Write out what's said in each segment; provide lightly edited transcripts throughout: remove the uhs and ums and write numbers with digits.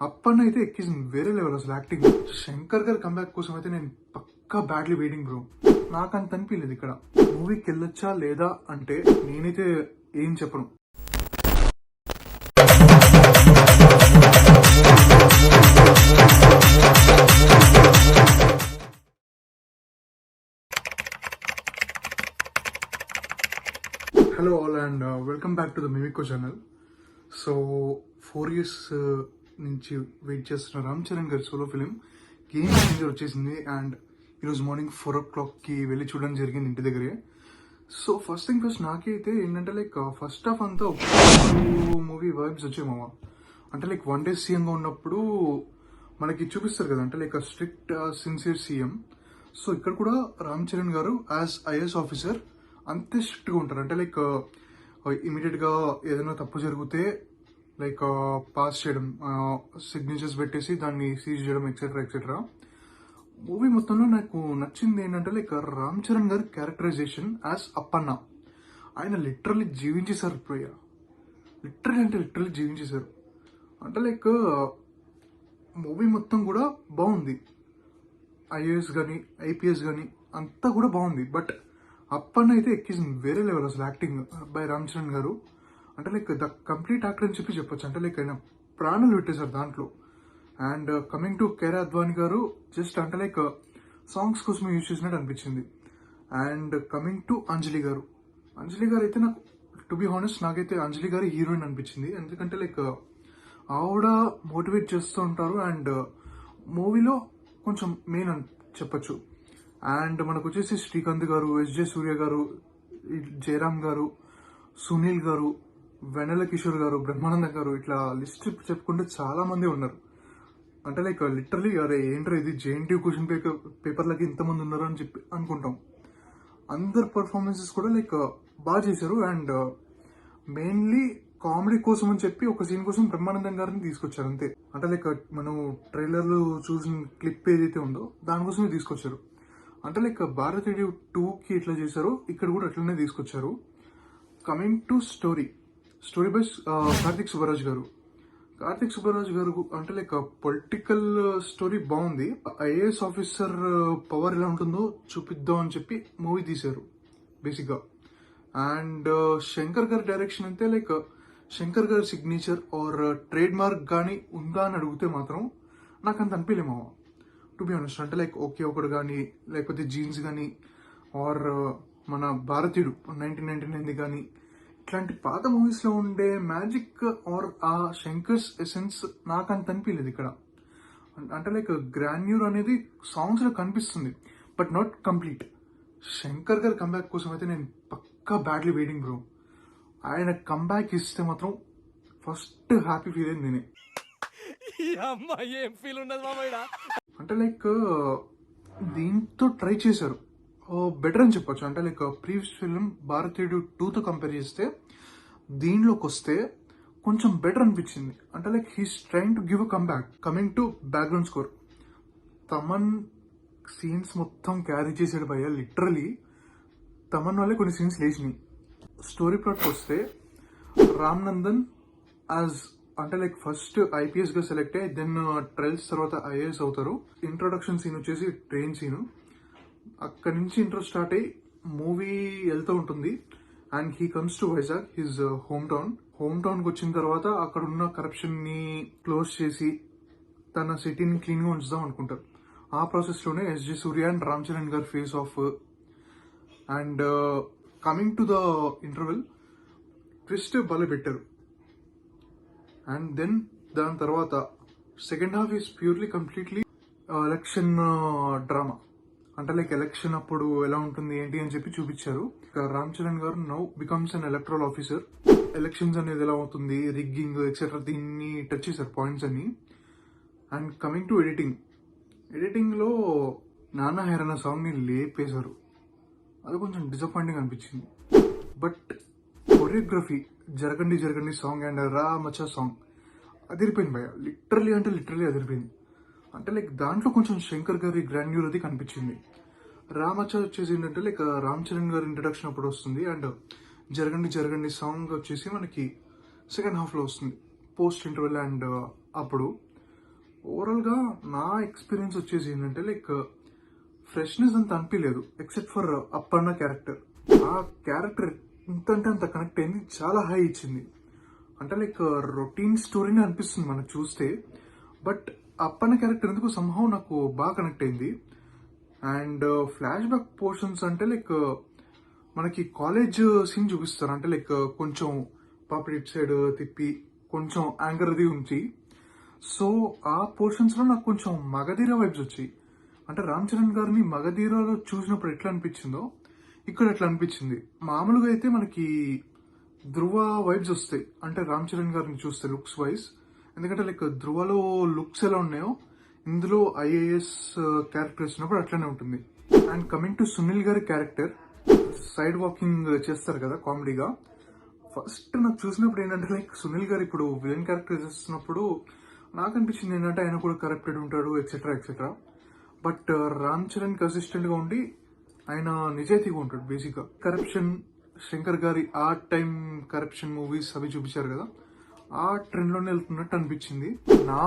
అప్పన్న అయితే ఎక్కింది వేరే లెవెల్ అసలు యాక్టింగ్. శంకర్ గారి కంబ్యాక్ కోసం అయితే నేను పక్కా బ్యాడ్లీ వెయిటింగ్ బ్రో. నాకు అంత అనిపించలేదు ఇక్కడ. మూవీకి వెళ్ళొచ్చా లేదా అంటే నేనైతే ఏం చెప్పను. Hello all and welcome back to the మిమికో ఛానల్. సో 4 years నుంచి వెయిట్ చేస్తున్న రామ్ చరణ్ గారి సోలో ఫిలిం గేమ్ చేంజర్ వచ్చేసింది. అండ్ ఈరోజు మార్నింగ్ 4 o'clockకి వెళ్ళి చూడడం జరిగింది ఇంటి దగ్గరే. సో ఫస్ట్ థింగ్ ఫస్ట్ నాకైతే ఏంటంటే ఫస్ట్ హాఫ్ అంతా మూవీ వైబ్స్ వచ్చాయి మామ. అంటే వన్ డే సీఎంగా ఉన్నప్పుడు మనకి చూపిస్తారు కదా, అంటే స్ట్రిక్ట్ సిన్సియర్ సీఎం. సో ఇక్కడ కూడా రామ్ చరణ్ గారు యాజ్ ఐఏఎస్ ఆఫీసర్ అంతే స్ట్రిక్ట్గా ఉంటారు. అంటే ఇమీడియట్గా ఏదైనా తప్పు జరిగితే పాస్ చేయడం, సిగ్నేచర్స్ పెట్టేసి దాన్ని సీజ్ చేయడం ఎక్సెట్రా ఎక్సెట్రా. మూవీ మొత్తంలో నాకు నచ్చింది ఏంటంటే రామ్ చరణ్ గారి క్యారెక్టరైజేషన్ యాజ్ అప్పన్న. ఆయన లిటరల్లీ జీవించేశారు ప్రియ. లిటరల్లీ జీవించేశారు. అంటే మూవీ మొత్తం కూడా బాగుంది. ఐఏఎస్ కానీ ఐపీఎస్ కానీ అంతా కూడా బాగుంది. బట్ అప్పన్న అయితే ఎక్కింది వేరే లెవెల్ అసలు యాక్టింగ్ బై రామ్ చరణ్ గారు. అంటే ద కంప్లీట్ యాక్టర్ అని చెప్పొచ్చు. అంటే ఆయన ప్రాణాలు పెట్టేశారు దాంట్లో. And coming to care Advani గారు జస్ట్ అంటే సాంగ్స్ కోసం యూజ్ చేసినట్టు అనిపించింది. అండ్ కమింగ్ టు అంజలి గారు అయితే నాకు టు బి హానెస్ట్ నాకైతే అంజలి గారి హీరోయిన్ అనిపించింది. ఎందుకంటే ఆవిడ మోటివేట్ చేస్తూ ఉంటారు అండ్ మూవీలో కొంచెం మెయిన్ అని చెప్పచ్చు. అండ్ మనకు వచ్చేసి శ్రీకాంత్ గారు, ఎస్జే సూర్య గారు, జయరామ్ గారు, సునీల్ గారు, వెన్నెల కిషోర్ గారు, బ్రహ్మానంద గారు, ఇట్లా లిస్ట్ చెప్పుకుంటే చాలా మంది ఉన్నారు. అంటే లిటరలీ అరే ఏంటో ఇది జేఎన్టీ క్వశ్చన్ పేపర్లకి ఇంతమంది ఉన్నారు అని చెప్పి అనుకుంటాం. అందరు పర్ఫార్మెన్సెస్ కూడా బాగా చేశారు. అండ్ మెయిన్లీ కామెడీ కోసం అని చెప్పి ఒక సీన్ కోసం బ్రహ్మానందం గారిని తీసుకొచ్చారు అంతే. అంటే మనం ట్రైలర్లు చూసిన క్లిప్ ఏదైతే ఉందో దానికోసమే తీసుకొచ్చారు. అంటే భారతీయుడు 2కి ఎట్లా చేశారో ఇక్కడ కూడా అట్లనే తీసుకొచ్చారు. Coming to story by Karthik Subbaraj గారు అంటే పొలిటికల్ స్టోరీ బాగుంది. ఐఏఎస్ ఆఫీసర్ పవర్ ఎలా ఉంటుందో చూపిద్దాం అని చెప్పి మూవీ తీశారు బేసిక్ గా. అండ్ శంకర్ గారి డైరెక్షన్ అంటే శంకర్ గారి సిగ్నేచర్ ఆర్ ట్రేడ్ మార్క్ కానీ ఉందా అని అడిగితే మాత్రం నాకు అంత అనిపించలేమో టు బి ఆనెస్ట్. అంటే ఓకే ఒకడు కానీ లేకపోతే జీన్స్ కానీ ఆర్ మన భారతీయుడు 1999 కానీ ఇట్లాంటి పాత మూవీస్ లో ఉండే మ్యాజిక్ ఆర్ ఆ శంకర్స్ ఎసెన్స్ నాకు అంత అనిపించలేదు ఇక్కడ. అంటే గ్రాన్యూర్ అనేది సాంగ్స్ లో కనిపిస్తుంది బట్ నాట్ కంప్లీట్. శంకర్ గారి కంబ్యాక్ కోసం అయితే నేను పక్కా బ్యాడ్లీ వెయిటింగ్ బ్రో. ఆయన కంబ్యాక్ ఇస్తే మాత్రం ఫస్ట్ హ్యాపీ ఫీల్ అయింది నేనే. అంటే దీంతో ట్రై చేశారు బెటర్ అని చెప్పొచ్చు. అంటే ప్రీవియస్ ఫిల్మ్ భారతీయుడు 2తో కంపేర్ చేస్తే దీనిలోకి వస్తే కొంచెం బెటర్ అనిపించింది. అంటే he's trying to give a comeback. Coming to background score, Thaman scenes మొత్తం క్యారీ చేసాడు భయ్య. లిటరలీ తమన్ వల్లే కొన్ని సీన్స్ లేచినాయి. స్టోరీ ప్లాట్కి వస్తే రామ్ నందన్ యాజ్ అంటే ఫస్ట్ ఐపీఎస్ గా సెలెక్ట్ అయ్యి దెన్ ట్రయల్స్ తర్వాత ఐఏఎస్ అవుతారు. ఇంట్రొడక్షన్ సీన్ వచ్చేసి ట్రైన్ సీన్. అక్కడి నుంచి ఇంట్రో స్టార్ట్ అయ్యి మూవీ వెళ్తూ ఉంటుంది. And he comes to Vizag, his home town కి వచ్చిన తర్వాత అక్కడ ఉన్న కరప్షన్ ని క్లోజ్ చేసి తన సిటీని క్లీన్ గా ఉంచుదాం అనుకుంటారు. ఆ ప్రాసెస్ లోనే ఎస్జే సూర్య అండ్ రామ్ చరణ్ గారి face off. And coming to the interval twist భలే పెట్టారు. అండ్ దెన్ దాని తర్వాత second half is purely completely election drama. అంటే ఎలక్షన్ అప్పుడు ఎలా ఉంటుంది ఏంటి అని చెప్పి చూపించారు. రామ్ చరణ్ గారు now becomes an electoral officer. Elections అనేది ఎలా అవుతుంది, రిగ్గింగ్ ఎక్సెట్రా దీన్ని టచ్ చేశారు పాయింట్స్ అన్ని. అండ్ కమింగ్ టు ఎడిటింగ్ లో నానా హెరానా సాంగ్ ని లేపేశారు. అది కొంచెం డిసప్పాయింటింగ్ అనిపించింది. బట్ కొరియోగ్రఫీ జరగండి సాంగ్ అండ్ రా మచ్చా సాంగ్ అదిరిపోయింది భయ. లిటరలీ అదిరిపోయింది. అంటే దాంట్లో కొంచెం శంకర్ గారి గ్రాన్యూర్ అది కనిపించింది. రా మచ్చా వచ్చేసి ఏంటంటే రామ్ చరణ్ గారి ఇంట్రడక్షన్ అప్పుడు వస్తుంది. అండ్ జరగండి సాంగ్ వచ్చేసి మనకి సెకండ్ హాఫ్ లో వస్తుంది పోస్ట్ ఇంటర్వెల్. అండ్ అప్పుడు ఓవరాల్గా నా ఎక్స్పీరియన్స్ వచ్చేసి ఏంటంటే లైక్ ఫ్రెష్నెస్ అంత అనిపించలేదు ఎక్సెప్ట్ ఫర్ అప్పన్న క్యారెక్టర్. ఆ క్యారెక్టర్ ఇంత అంటే అంత కనెక్ట్ అయింది, చాలా హై ఇచ్చింది. అంటే లైక్ రొటీన్ స్టోరీని అనిపిస్తుంది మనకు చూస్తే, బట్ అప్పన్న క్యారెక్టర్ ఎందుకు సంహవ్ నాకు బాగా కనెక్ట్ అయింది. అండ్ ఫ్లాష్ బ్యాక్ పోర్షన్స్ అంటే లైక్ మనకి కాలేజ్ సీన్ చూపిస్తారు, అంటే లైక్ కొంచెం పాపడి ఇట్ సైడ్ తిప్పి కొంచెం యాంగర్ది ఉంచి. సో ఆ పోర్షన్స్ లో నాకు కొంచెం మగధీర వైబ్స్ వచ్చాయి. అంటే రామ్ చరణ్ గారిని మగధీరలో చూసినప్పుడు ఎట్లా అనిపించిందో ఇక్కడ ఎట్లా అనిపించింది. మామూలుగా అయితే మనకి ధ్రువ వైబ్స్ వస్తాయి అంటే రామ్ చరణ్ గారిని చూస్తే లుక్స్ వైజ్, ఎందుకంటే లైక్ ధ్రువలో లుక్స్ ఎలా ఉన్నాయో ఇందులో ఐఏఎస్ క్యారెక్టర్ ఇచ్చినప్పుడు అట్లనే ఉంటుంది. అండ్ కమింగ్ టు సునీల్ గారి క్యారెక్టర్, సైడ్ వాకింగ్ చేస్తారు కదా కామెడీగా. ఫస్ట్ నాకు చూసినప్పుడు ఏంటంటే లైక్ సునీల్ గారు ఇప్పుడు విలన్ క్యారెక్టర్ చేస్తున్నప్పుడు నాకు అనిపించింది ఏంటంటే ఆయన కూడా కరప్టెడ్ ఉంటాడు etcetera etcetera. But Ram Charan కి అసిస్టెంట్ గా ఉండి ఆయన నిజాయితీగా ఉంటాడు. బేసిక్ గా కరప్షన్, శంకర్ గారి ఆ టైం కరప్షన్ మూవీస్ అవి చూపించారు కదా, ఆ ట్రెండ్ లోనే వెళ్తున్నట్టు అనిపించింది. నా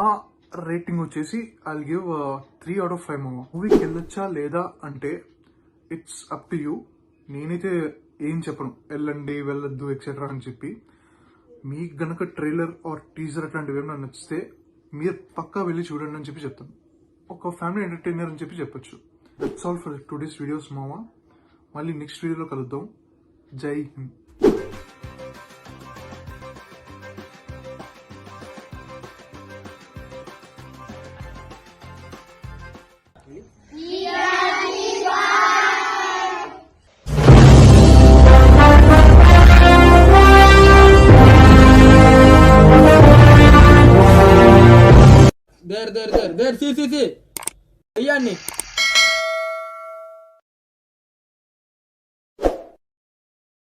రేటింగ్ వచ్చేసి ఐ గివ్ 3/5 మూవీకి వెళ్ళొచ్చా లేదా అంటే ఇట్స్ అప్ టు యూ. నేనైతే ఏం చెప్పను వెళ్ళండి వెళ్ళొద్దు ఎక్సెట్రా అని చెప్పి. మీకు గనక ట్రైలర్ ఆర్ టీజర్ అట్లాంటివి ఏమైనా నచ్చితే మీరు పక్కా వెళ్ళి చూడండి అని చెప్పి చెప్తాను. ఒక ఫ్యామిలీ ఎంటర్టైనర్ అని చెప్పి చెప్పొచ్చు. That's all for today's videos మామా. మళ్ళీ నెక్స్ట్ వీడియోలో కలుద్దాం. జై హింద్. There see అయ్యాన్ని